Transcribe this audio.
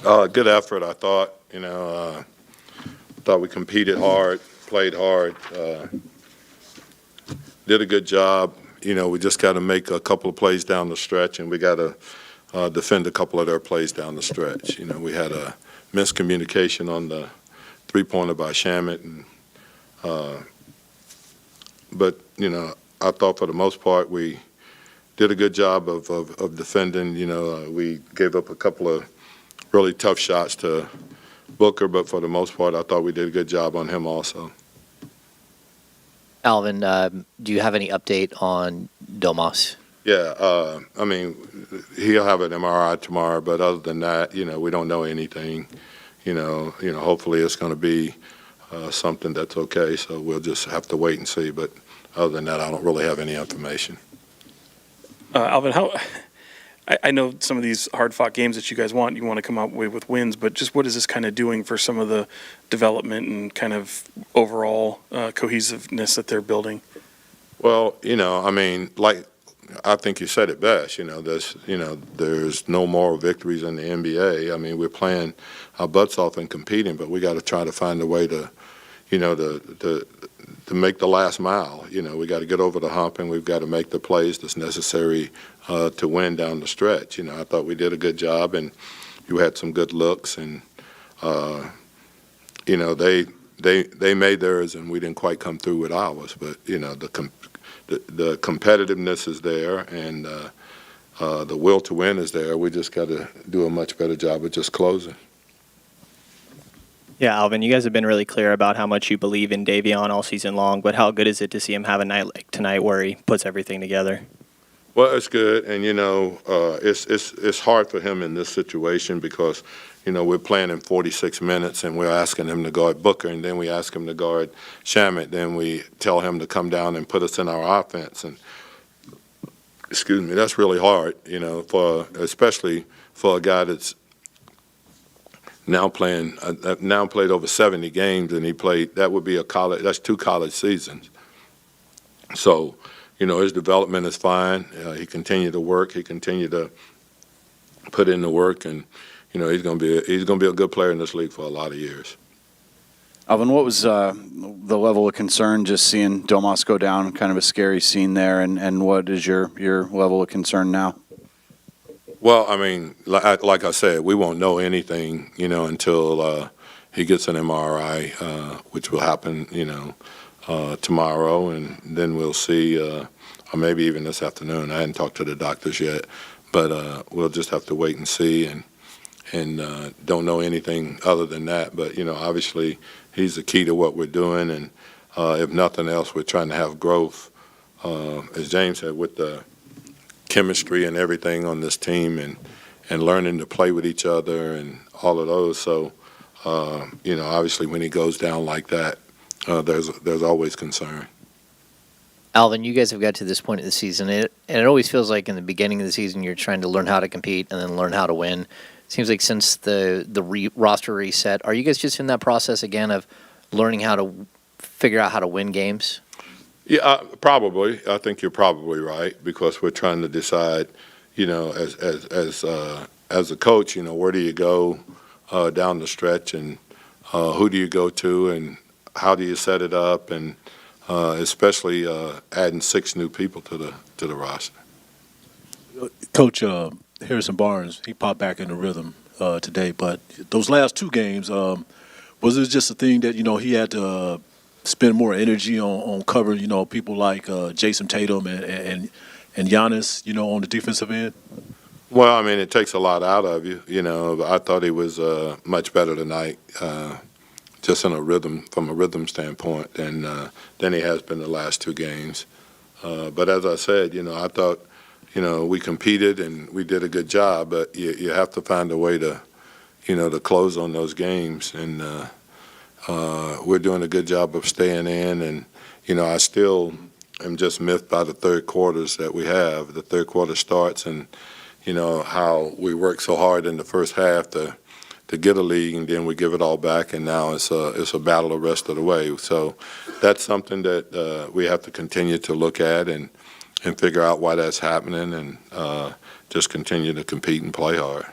Good effort, I thought. Thought we competed hard, played hard, did a good job. We just got to make a couple of plays down the stretch, and we got to defend a couple of their plays down the stretch. We had a miscommunication on the three-pointer by Shamet, but I thought for the most part we did a good job of defending. We gave up a couple of really tough shots to Booker, but for the most part, I thought we did a good job on him also. Alvin, do you have any update on Domas? Yeah, he'll have an MRI tomorrow, but other than that, we don't know anything. Hopefully it's going to be something that's okay, so we'll just have to wait and see. But other than that, I don't really have any information. Alvin, I know some of these hard-fought games that you guys want to come out with wins, but just what is this kind of doing for some of the development and kind of overall cohesiveness that they're building? Well, I think you said it best. There's no moral victories in the NBA. We're playing our butts off and competing, but we got to try to find a way to make the last mile. We got to get over the hump, and we've got to make the plays that's necessary to win down the stretch. I thought we did a good job, and you had some good looks, and they made theirs, and we didn't quite come through with ours. But the competitiveness is there, and the will to win is there. We just got to do a much better job of just closing. Yeah, Alvin, you guys have been really clear about how much you believe in Davion all season long, but how good is it to see him have a night like tonight where he puts everything together? Well, it's good, and it's hard for him in this situation because we're playing in 46 minutes, and we're asking him to guard Booker, and then we ask him to guard Shamet, then we tell him to come down and put us in our offense, and that's really hard, especially for a guy that's now played over 70 games, and that would be that's 2 college seasons. So, his development is fine. He continued to work. He continued to put in the work, and he's going to be a good player in this league for a lot of years. Alvin, what was the level of concern just seeing Domas go down? Kind of a scary scene there, and what is your level of concern now? Well, like I said, we won't know anything, until he gets an MRI, which will happen, tomorrow, and then we'll see, or maybe even this afternoon. I hadn't talked to the doctors yet, but we'll just have to wait and see, and don't know anything other than that. But obviously, he's the key to what we're doing, and if nothing else, we're trying to have growth, as James said, with the chemistry and everything on this team, and learning to play with each other and all of those. So, obviously when he goes down like that, there's always concern. Alvin, you guys have got to this point of the season, and it always feels like in the beginning of the season you're trying to learn how to compete and then learn how to win. It seems like since the roster reset, are you guys just in that process again of learning how to figure out how to win games? Yeah, probably. I think you're probably right, because we're trying to decide, as a coach, where do you go down the stretch, and who do you go to, and how do you set it up, and especially adding 6 new people to the roster. Coach Harrison Barnes, he popped back in the rhythm today, but those last 2 games, was it just a thing that he had to spend more energy on covering, people like Jason Tatum and Giannis, on the defensive end? Well, it takes a lot out of you, But I thought he was much better tonight, just from a rhythm standpoint, than he has been the last 2 games. But as I said, I thought, we competed and we did a good job, but you have to find a way to, to close on those games, and we're doing a good job of staying in, and I still am just miffed by the third quarters that we have. The third quarter starts, and how we work so hard in the first half to get a lead, and then we give it all back, and now it's a battle the rest of the way. So that's something that we have to continue to look at and figure out why that's happening, and just continue to compete and play hard.